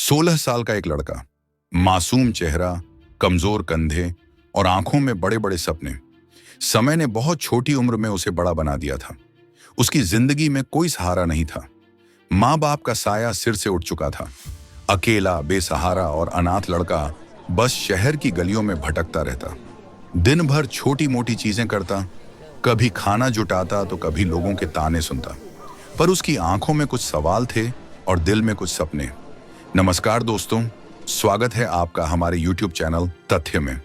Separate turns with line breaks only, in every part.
16 साल का एक लड़का, मासूम चेहरा, कमजोर कंधे और आंखों में बड़े बड़े सपने। समय ने बहुत छोटी उम्र में उसे बड़ा बना दिया था। उसकी जिंदगी में कोई सहारा नहीं था। माँ बाप का साया सिर से उठ चुका था। अकेला, बेसहारा और अनाथ लड़का बस शहर की गलियों में भटकता रहता। दिन भर छोटी मोटी चीजें करता, कभी खाना जुटाता तो कभी लोगों के ताने सुनता। पर उसकी आंखों में कुछ सवाल थे और दिल में कुछ सपने। नमस्कार दोस्तों, स्वागत है आपका हमारे YouTube चैनल तथ्य में।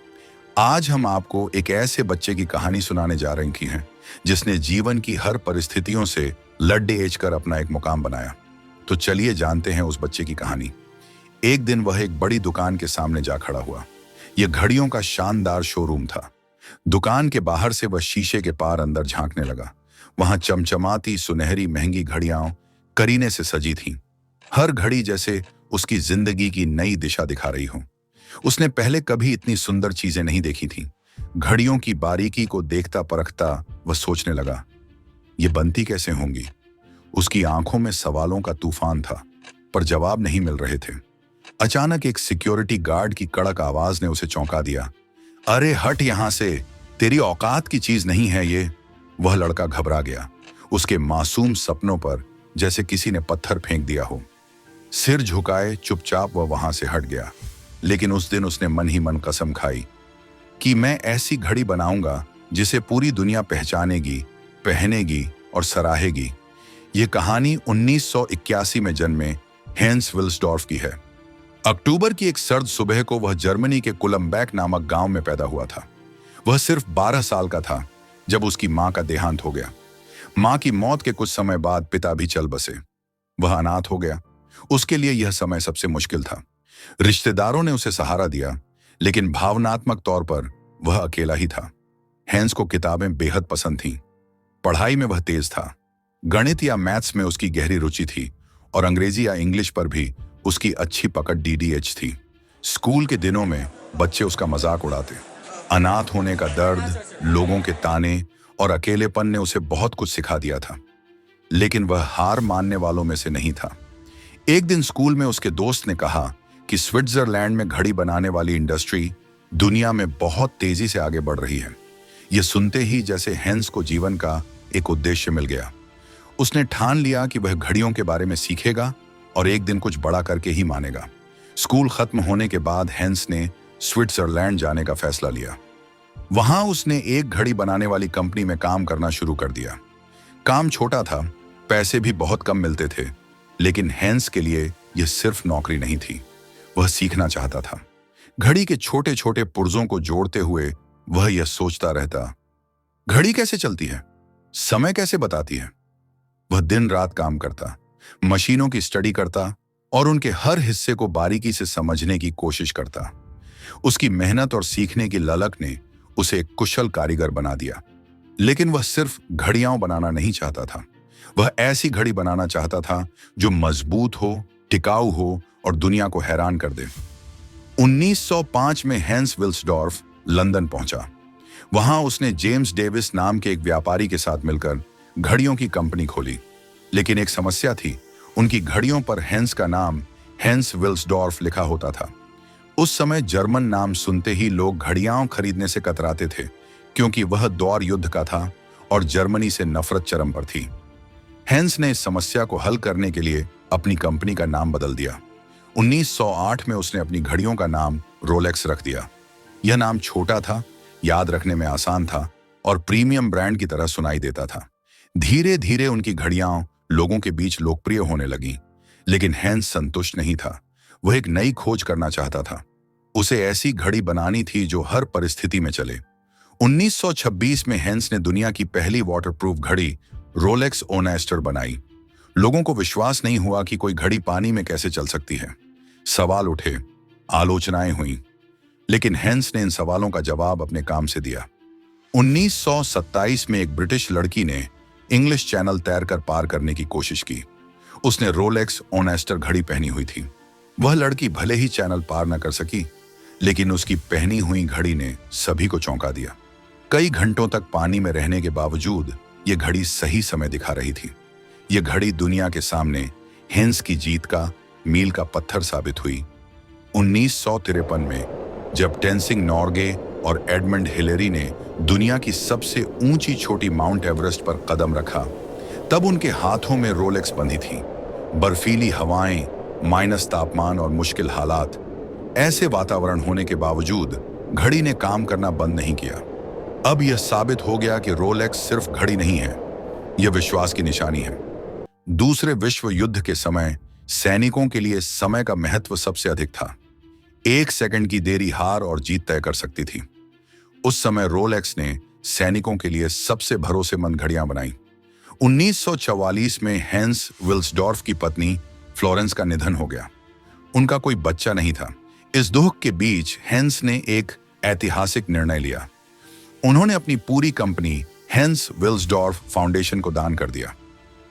आज हम आपको एक ऐसे बच्चे की कहानी सुनाने जा रहे हैं जिसने जीवन की हर परिस्थितियों से लड़े कर अपना एक मुकाम बनाया। तो चलिए जानते हैं उस बच्चे की कहानी। एक दिन वह एक बड़ी दुकान के सामने जा खड़ा हुआ। यह घड़ियों का शानदार शोरूम था। दुकान के बाहर से वह शीशे के पार अंदर झांकने लगा। वहां चमचमाती सुनहरी महंगी घड़ियां करीने से सजी थीं। हर घड़ी जैसे उसकी जिंदगी की नई दिशा दिखा रही हो। उसने पहले कभी इतनी सुंदर चीजें नहीं देखी थीं। घड़ियों की बारीकी को देखता परखता वह सोचने लगा, ये बनती कैसे होंगी। उसकी आंखों में सवालों का तूफान था, पर जवाब नहीं मिल रहे थे। अचानक एक सिक्योरिटी गार्ड की कड़क आवाज ने उसे चौंका दिया। अरे हट यहां से, तेरी औकात की चीज नहीं है ये। वह लड़का घबरा गया। उसके मासूम सपनों पर जैसे किसी ने पत्थर फेंक दिया हो। सिर झुकाए चुपचाप वह वहां से हट गया। लेकिन उस दिन उसने मन ही मन कसम खाई कि मैं ऐसी घड़ी बनाऊंगा जिसे पूरी दुनिया पहचानेगी, पहनेगी और सराहेगी। ये कहानी 1981 में जन्मे हेंस विल्सडॉर्फ की है। अक्टूबर की एक सर्द सुबह को वह जर्मनी के कुलमबैक नामक गांव में पैदा हुआ था। वह सिर्फ 12 साल का था जब उसकी मां का देहांत हो गया। मां की मौत के कुछ समय बाद पिता भी चल बसे। वह अनाथ हो गया। उसके लिए यह समय सबसे मुश्किल था। रिश्तेदारों ने उसे सहारा दिया, लेकिन भावनात्मक तौर पर वह अकेला ही था। हेंस को किताबें बेहद पसंद थीं। पढ़ाई में वह तेज था। गणित या मैथ्स में उसकी गहरी रुचि थी और अंग्रेजी या इंग्लिश पर भी उसकी अच्छी पकड़ DDH थी। स्कूल के दिनों में बच्चे उसका मजाक उड़ाते। अनाथ होने का दर्द, लोगों के ताने और अकेलेपन ने उसे बहुत कुछ सिखा दिया था। लेकिन वह हार मानने वालों में से नहीं था। एक दिन स्कूल में उसके दोस्त ने कहा कि स्विट्जरलैंड में घड़ी बनाने वाली इंडस्ट्री दुनिया में बहुत तेजी से आगे बढ़ रही है। यह सुनते ही जैसे हेंस को जीवन का एक उद्देश्य मिल गया। उसने ठान लिया कि वह घड़ियों के बारे में सीखेगा और एक दिन कुछ बड़ा करके ही मानेगा। स्कूल खत्म होने के बाद हेंस ने स्विट्जरलैंड जाने का फैसला लिया। वहां उसने एक घड़ी बनाने वाली कंपनी में काम करना शुरू कर दिया। काम छोटा था, पैसे भी बहुत कम मिलते थे, लेकिन हेंस के लिए यह सिर्फ नौकरी नहीं थी। वह सीखना चाहता था। घड़ी के छोटे छोटे पुर्जों को जोड़ते हुए वह यह सोचता रहता, घड़ी कैसे चलती है, समय कैसे बताती है। वह दिन रात काम करता, मशीनों की स्टडी करता और उनके हर हिस्से को बारीकी से समझने की कोशिश करता। उसकी मेहनत और सीखने की ललक ने उसे एक कुशल कारीगर बना दिया। लेकिन वह सिर्फ घड़ियां बनाना नहीं चाहता था। वह ऐसी घड़ी बनाना चाहता था जो मजबूत हो, टिकाऊ हो और दुनिया को हैरान कर दे। 1905 में हेंस विल्सडॉर्फ लंदन पहुंचा। वहां उसने जेम्स डेविस नाम के एक व्यापारी के साथ मिलकर घड़ियों की कंपनी खोली। लेकिन एक समस्या थी, उनकी घड़ियों पर हेंस का नाम हेंस विल्सडॉर्फ लिखा होता था। उस समय जर्मन नाम सुनते ही लोग घड़ियां खरीदने से कतराते थे, क्योंकि वह दौर युद्ध का था और जर्मनी से नफरत चरम पर थी। हेंस ने इस समस्या को हल करने के लिए अपनी कंपनी का नाम बदल दिया। 1908 में उसने अपनी घड़ियों का नाम रोलेक्स रख दिया। यह नाम छोटा था, याद रखने में आसान था और प्रीमियम ब्रांड की तरह सुनाई देता था। धीरे धीरे उनकी घड़ियां लोगों के बीच लोकप्रिय होने लगीं। लेकिन हेंस संतुष्ट नहीं था। वह एक नई खोज करना चाहता था। उसे ऐसी घड़ी बनानी थी जो हर परिस्थिति में चले। 1926 में हेंस ने दुनिया की पहली वाटरप्रूफ घड़ी रोलेक्स ओनेस्टर बनाई। लोगों को विश्वास नहीं हुआ कि कोई घड़ी पानी में कैसे चल सकती है। सवाल उठे, आलोचनाएं हुई, लेकिन हेंस ने इन सवालों का जवाब अपने काम से दिया। 1927 में एक ब्रिटिश लड़की ने इंग्लिश चैनल तैरकर पार करने की कोशिश की। उसने रोलेक्स ओनेस्टर घड़ी पहनी हुई थी। वह लड़की भले ही चैनल पार न कर सकी, लेकिन उसकी पहनी हुई घड़ी ने सभी को चौंका दिया। कई घंटों तक पानी में रहने के बावजूद यह घड़ी सही समय दिखा रही थी। यह घड़ी दुनिया के सामने हेंस की जीत का मील का पत्थर साबित हुई। 1953 में जब टेंसिंग नॉर्गे और एडमंड हिलेरी ने दुनिया की सबसे ऊंची चोटी माउंट एवरेस्ट पर कदम रखा, तब उनके हाथों में रोलेक्स बंधी थी। बर्फीली हवाएं, माइनस तापमान और मुश्किल हालात, ऐसे वातावरण होने के बावजूद घड़ी ने काम करना बंद नहीं किया। अब यह साबित हो गया कि रोलेक्स सिर्फ घड़ी नहीं है, यह विश्वास की निशानी है। दूसरे विश्व युद्ध के समय सैनिकों के लिए समय का महत्व सबसे अधिक था। 1 सेकंड की देरी हार और जीत तय कर सकती थी। उस समय रोलेक्स ने सैनिकों के लिए सबसे भरोसेमंद घड़ियां बनाई। 1944 में हेंस विल्सडॉर्फ की पत्नी फ्लोरेंस का निधन हो गया। उनका कोई बच्चा नहीं था। इस दुख के बीच हेंस ने एक ऐतिहासिक निर्णय लिया। उन्होंने अपनी पूरी कंपनी हेंस विल्सडॉर्फ फाउंडेशन को दान कर दिया।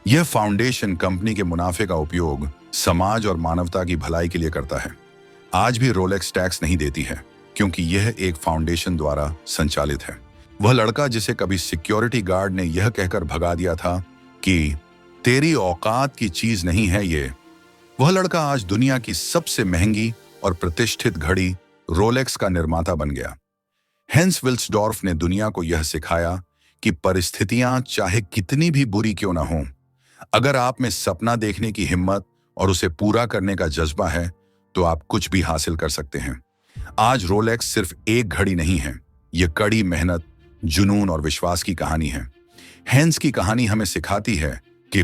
यह फाउंडेशन कंपनी के मुनाफे का उपयोग समाज और मानवता की भलाई के लिए करता है। आज भी रोलेक्स टैक्स नहीं देती है, क्योंकि यह एक फाउंडेशन द्वारा संचालित है। वह लड़का जिसे कभी सिक्योरिटी गार्ड ने यह कहकर भगा दिया था कि तेरी औकात की चीज नहीं है ये, वह लड़का आज दुनिया की सबसे महंगी और प्रतिष्ठित घड़ी रोलेक्स का निर्माता बन गया। हेंस विल्सडॉर्फ ने दुनिया को यह सिखाया कि परिस्थितियां चाहे कितनी भी बुरी क्यों ना हों, अगर आप में सपना देखने की हिम्मत और उसे पूरा करने का जज्बा है, तो आप कुछ भी हासिल कर सकते हैं। आज रोलेक्स सिर्फ एक घड़ी नहीं है, यह कड़ी मेहनत, जुनून और विश्वास की कहानी है। हेंस की कहानी हमें सिखाती है कि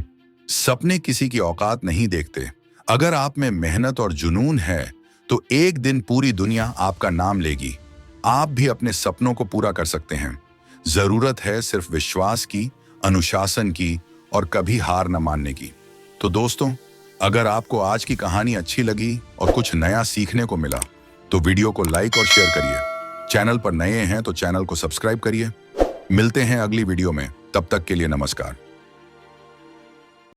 सपने किसी की औकात नहीं देखते। अगर आप में मेहनत और जुनून है, तो एक दिन पूरी दुनिया आपका नाम लेगी। आप भी अपने सपनों को पूरा कर सकते हैं। जरूरत है सिर्फ विश्वास की, अनुशासन की और कभी हार न मानने की। तो दोस्तों, अगर आपको आज की कहानी अच्छी लगी और कुछ नया सीखने को मिला, तो वीडियो को लाइक और शेयर करिए। चैनल पर नए हैं तो चैनल को सब्सक्राइब करिए। मिलते हैं अगली वीडियो में, तब तक के लिए नमस्कार।